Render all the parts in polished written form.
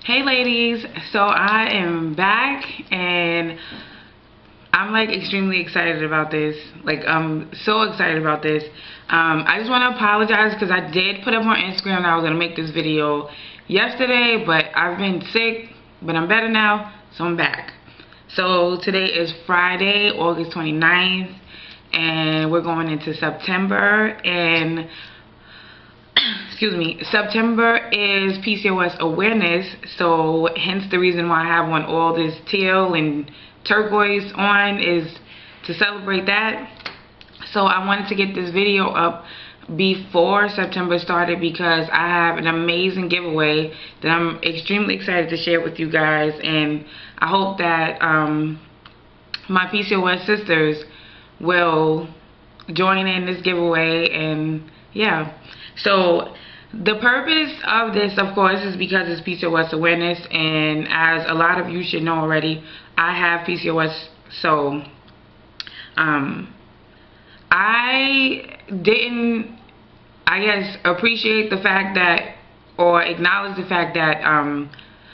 Hey ladies, so I am back and I'm like extremely excited about this. Like I'm so excited about this. I just want to apologize because I did put up on Instagram that I was going to make this video yesterday, but I've been sick, but I'm better now, so I'm back. So today is Friday, August 29th, and we're going into September, and excuse me, September is PCOS awareness, so hence the reason why I have on all this teal and turquoise on is to celebrate that. So I wanted to get this video up before September started because I have an amazing giveaway that I'm extremely excited to share with you guys, and I hope that my PCOS sisters will join in this giveaway. And yeah, so the purpose of this, of course, is because it's PCOS awareness, and as a lot of you should know already, I have PCOS. So I didn't, I guess, appreciate the fact that, or acknowledge the fact that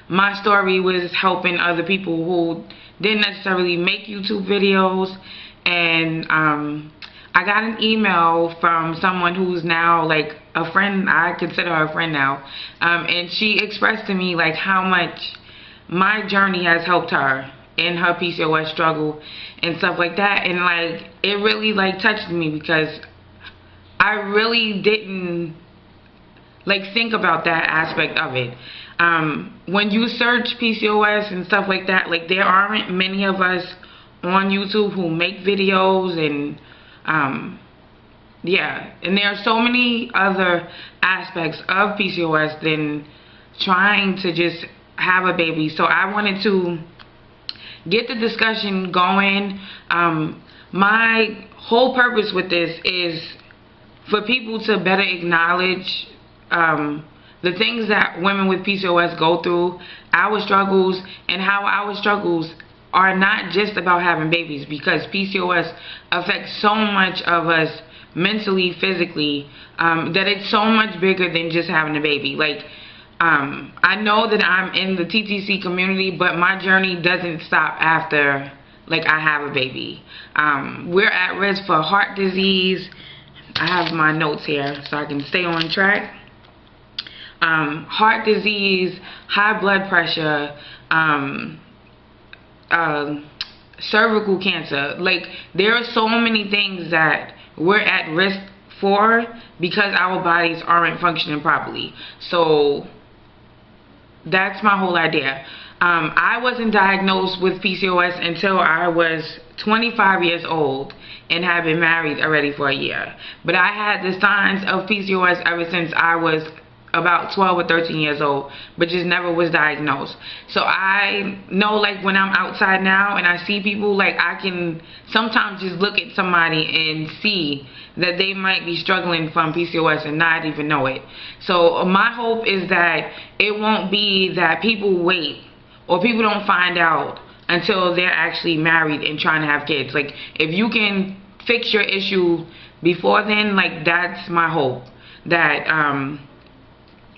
my story was helping other people who didn't necessarily make YouTube videos. And I got an email from someone who's now like a friend. I consider her a friend now, and she expressed to me like how much my journey has helped her in her PCOS struggle and stuff like that. And like it really like touched me because I really didn't like think about that aspect of it. When you search PCOS and stuff like that, like there aren't many of us on YouTube who make videos, and yeah, and there are so many other aspects of PCOS than trying to just have a baby. So I wanted to get the discussion going. My whole purpose with this is for people to better acknowledge the things that women with PCOS go through, our struggles, and how our struggles are not just about having babies, because PCOS affects so much of us mentally, physically, that it's so much bigger than just having a baby. Like I know that I'm in the TTC community, but my journey doesn't stop after like I have a baby. We're at risk for heart disease. I have my notes here so I can stay on track. Heart disease, high blood pressure, cervical cancer. Like there are so many things that we're at risk for because our bodies aren't functioning properly. So that's my whole idea. I wasn't diagnosed with PCOS until I was 25 years old and had been married already for a year. But I had the signs of PCOS ever since I was about 12 or 13 years old, but just never was diagnosed. So I know, like when I'm outside now and I see people, like I can sometimes just look at somebody and see that they might be struggling from PCOS and not even know it. So my hope is that it won't be that people wait or people don't find out until they're actually married and trying to have kids. Like if you can fix your issue before then, like that's my hope. That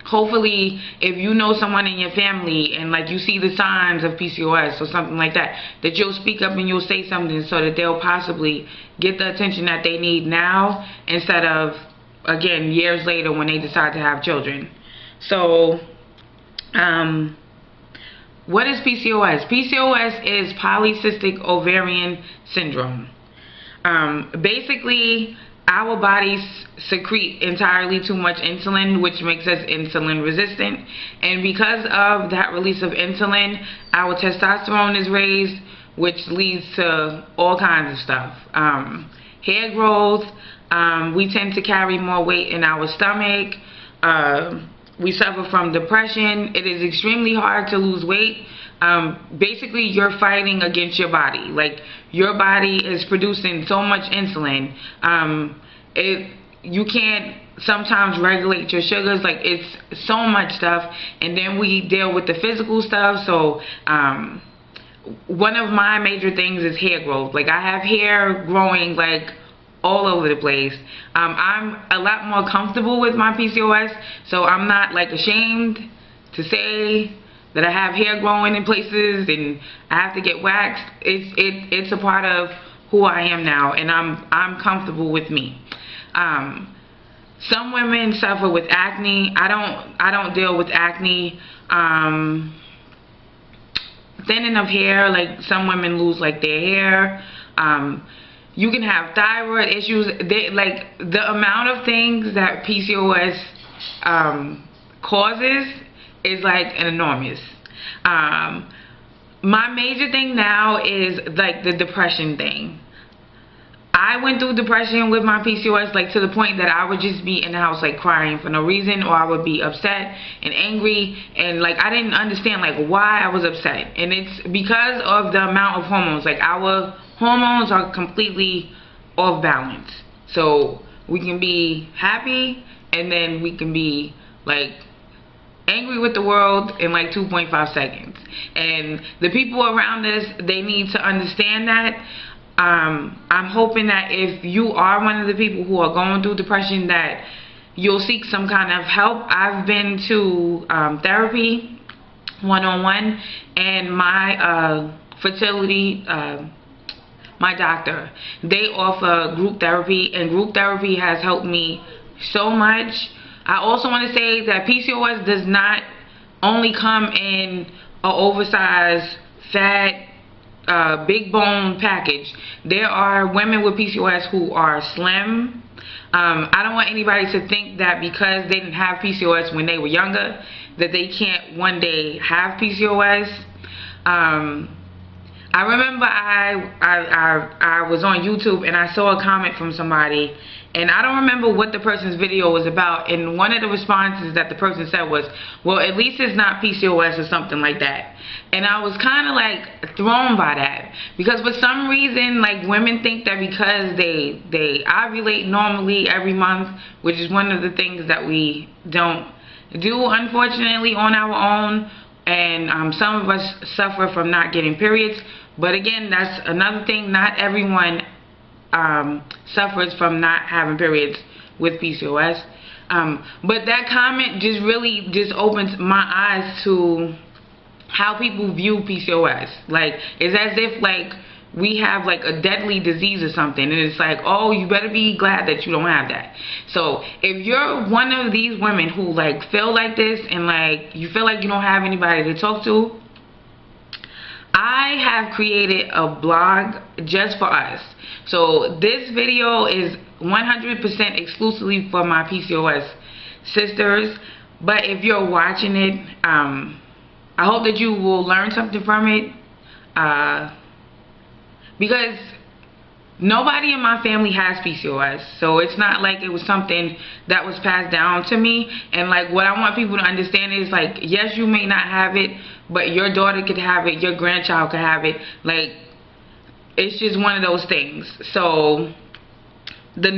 hopefully if you know someone in your family and like you see the signs of PCOS or something like that, that you'll speak up and you'll say something so that they'll possibly get the attention that they need now instead of, again, years later when they decide to have children. So what is PCOS? PCOS is polycystic ovarian syndrome. Basically, our bodies secrete entirely too much insulin, which makes us insulin resistant. And because of that release of insulin, our testosterone is raised, which leads to all kinds of stuff. Hair growth, we tend to carry more weight in our stomach. We suffer from depression. It is extremely hard to lose weight. Basically, you're fighting against your body. Like your body is producing so much insulin. You can't sometimes regulate your sugars. Like it's so much stuff, and then we deal with the physical stuff. So one of my major things is hair growth. Like I have hair growing like all over the place. I'm a lot more comfortable with my PCOS, so I'm not like ashamed to say that I have hair growing in places and I have to get waxed. It's a part of who I am now, and I'm comfortable with me. Some women suffer with acne. I don't deal with acne. Thinning of hair, like some women lose like their hair. You can have thyroid issues. Like the amount of things that PCOS causes is like enormous. My major thing now is like the depression thing. I went through depression with my PCOS, like to the point that I would just be in the house like crying for no reason, or I would be upset and angry, and like I didn't understand like why I was upset. And it's because of the amount of hormones. Like our hormones are completely off balance. So we can be happy and then we can be like angry with the world in like 2.5 seconds. And the people around us, they need to understand that. I'm hoping that if you are one of the people who are going through depression, that you'll seek some kind of help. I've been to therapy one-on-one, and my fertility, my doctor, they offer group therapy, and group therapy has helped me so much. I also want to say that PCOS does not only come in an oversized, fat, big bone package. There are women with PCOS who are slim. I don't want anybody to think that because they didn't have PCOS when they were younger, that they can't one day have PCOS. I remember I was on YouTube and I saw a comment from somebody, and I don't remember what the person's video was about, and one of the responses that the person said was, well, at least it's not PCOS or something like that. And I was kind of like thrown by that, because for some reason, like, women think that because they ovulate normally every month, which is one of the things that we don't do, unfortunately, on our own, and some of us suffer from not getting periods. But again, that's another thing. Not everyone suffers from not having periods with PCOS. But that comment just really just opens my eyes to how people view PCOS. Like, it's as if like we have like a deadly disease or something, and it's like, oh, you better be glad that you don't have that. So if you're one of these women who like feel like this, and like you feel like you don't have anybody to talk to, I have created a blog just for us. So this video is 100% exclusively for my PCOS sisters. But if you're watching it, I hope that you will learn something from it. Because nobody in my family has PCOS, so it's not like it was something that was passed down to me. And like, what I want people to understand is, like, yes, you may not have it, but your daughter could have it, your grandchild could have it. Like, it's just one of those things. So the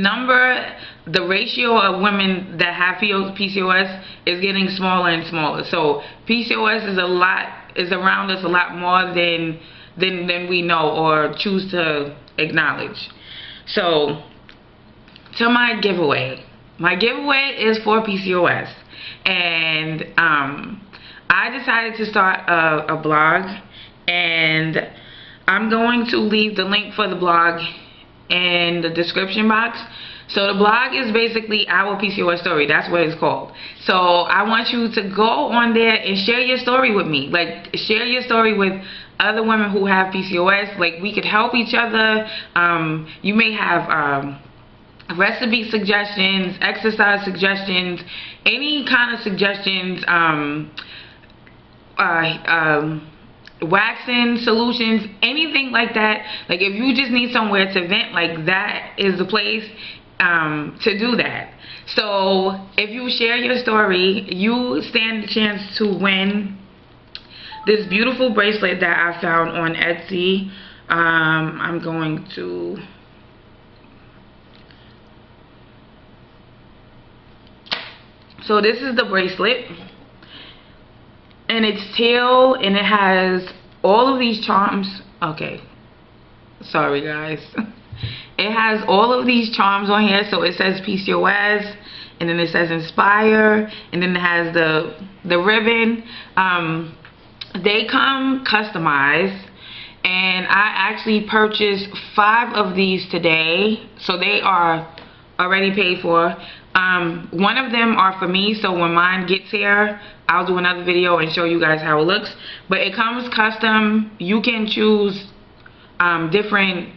ratio of women that have PCOS is getting smaller and smaller. So PCOS is around us a lot more than we know or choose to acknowledge. So to my giveaway is for PCOS, and I decided to start a blog, and I'm going to leave the link for the blog in the description box. So the blog is basically our PCOS story. That's what it's called. So I want you to go on there and share your story with me. Like, share your story with other women who have PCOS. Like, we could help each other. You may have recipe suggestions, exercise suggestions, any kind of suggestions, waxing solutions, anything like that. Like, if you just need somewhere to vent, like, that is the place to do that. So if you share your story, you stand a chance to win this beautiful bracelet that I found on Etsy. I'm going to so this is the bracelet, and it's teal, and it has all of these charms. Okay, sorry guys. It has all of these charms on here. So it says PCOS, and then it says inspire, and then it has the ribbon. They come customized, and I actually purchased 5 of these today, so they are already paid for. One of them are for me, so when mine gets here, I'll do another video and show you guys how it looks. But it comes custom. You can choose different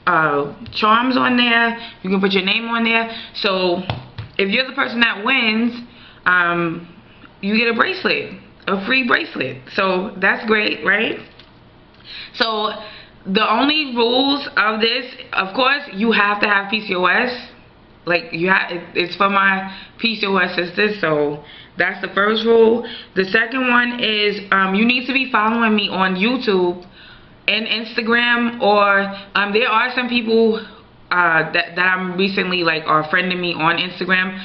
charms on there. You can put your name on there. So if you're the person that wins, you get a bracelet, a free bracelet. So that's great, right? So the only rules of this, of course, you have to have PCOS. Like, it's for my PCOS sisters, so that's the first rule. The second one is you need to be following me on YouTube and Instagram, or there are some people that I'm recently, like, are friending me on Instagram.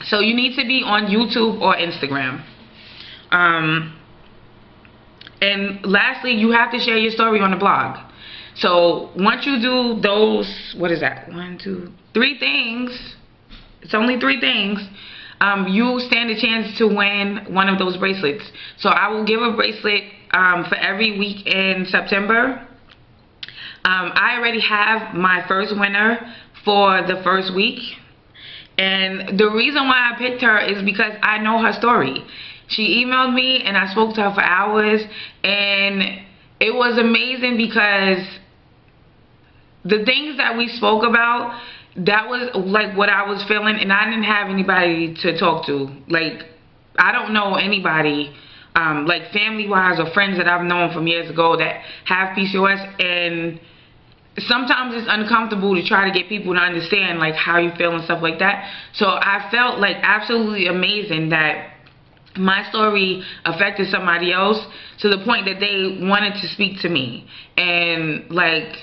So you need to be on YouTube or Instagram. And lastly, you have to share your story on the blog. So once you do those, what is that? 1, 2, 3 things. It's only 3 things. You stand a chance to win one of those bracelets. So I will give a bracelet for every week in September. I already have my first winner for the first week. And the reason why I picked her is because I know her story. She emailed me and I spoke to her for hours, and it was amazing because the things that we spoke about, that was like what I was feeling, and I didn't have anybody to talk to. Like, I don't know anybody, like family-wise or friends that I've known from years ago that have PCOS, and sometimes it's uncomfortable to try to get people to understand like how you feel and stuff like that. So I felt like absolutely amazing that my story affected somebody else to the point that they wanted to speak to me. And like,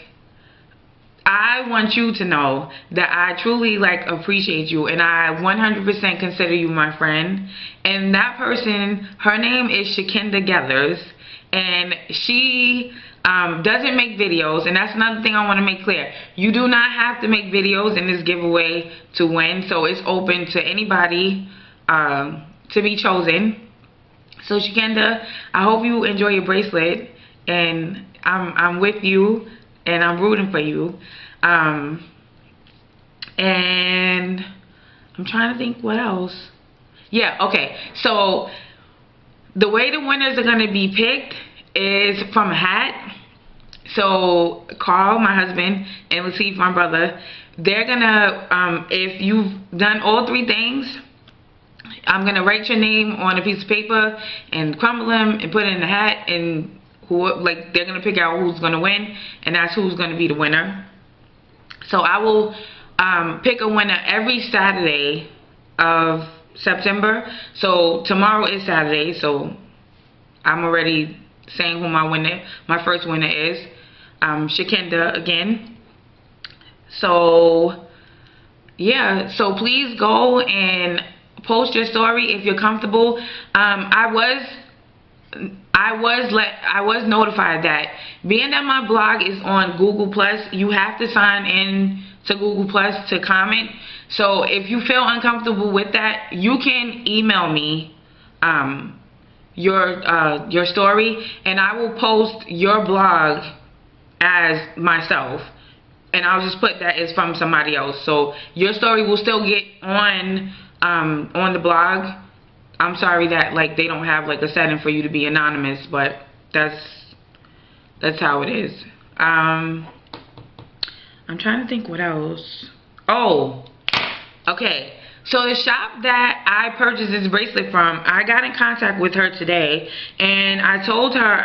I want you to know that I truly like appreciate you, and I 100% consider you my friend. And that person, her name is Shakinda Gathers, and she doesn't make videos. And that's another thing I want to make clear. You do not have to make videos in this giveaway to win. So it's open to anybody to be chosen. So Shakinda, I hope you enjoy your bracelet, and I'm with you and I'm rooting for you. And I'm trying to think what else. Yeah, okay. So the way the winners are going to be picked is from a hat. So Carl, my husband, and Latif, my brother, they're gonna, if you've done all 3 things, I'm gonna write your name on a piece of paper and crumble them and put it in the hat, and they're gonna pick out who's gonna win, and that's who's gonna be the winner. So I will pick a winner every Saturday of September. So tomorrow is Saturday, so I'm already saying who my first winner is. Shakinda again. So yeah, so please go and post your story if you're comfortable. I was notified that being that my blog is on Google Plus, you have to sign in to Google Plus to comment. So if you feel uncomfortable with that, you can email me your story, and I will post your blog as myself, and I'll just put that is from somebody else. So your story will still get on the blog. I'm sorry that like they don't have like a setting for you to be anonymous, but that's how it is. I'm trying to think what else. Oh, okay. So the shop that I purchased this bracelet from, I got in contact with her today, and I told her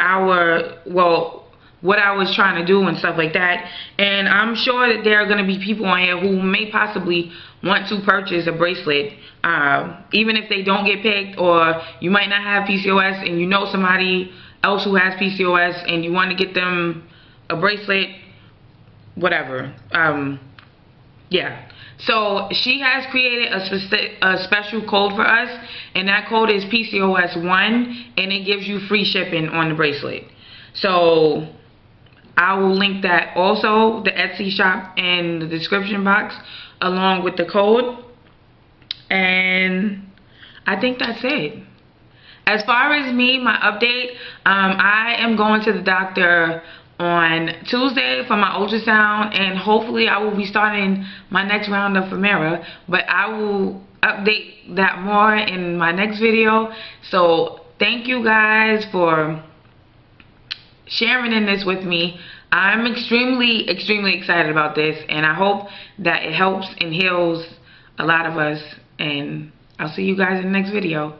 what I was trying to do and stuff like that. And I'm sure that there are going to be people on here who may possibly want to purchase a bracelet, even if they don't get picked, or you might not have PCOS and you know somebody else who has PCOS and you want to get them a bracelet, whatever. Yeah. So she has created a special code for us, and that code is PCOS1, and it gives you free shipping on the bracelet. So I will link that also, the Etsy shop, in the description box along with the code. And I think that's it. as far as me, my update, I am going to the doctor on Tuesday for my ultrasound, and hopefully I will be starting my next round of Femera, but I will update that more in my next video. So thank you guys for sharing in this with me. I'm extremely excited about this, and I hope that it helps and heals a lot of us, and I'll see you guys in the next video.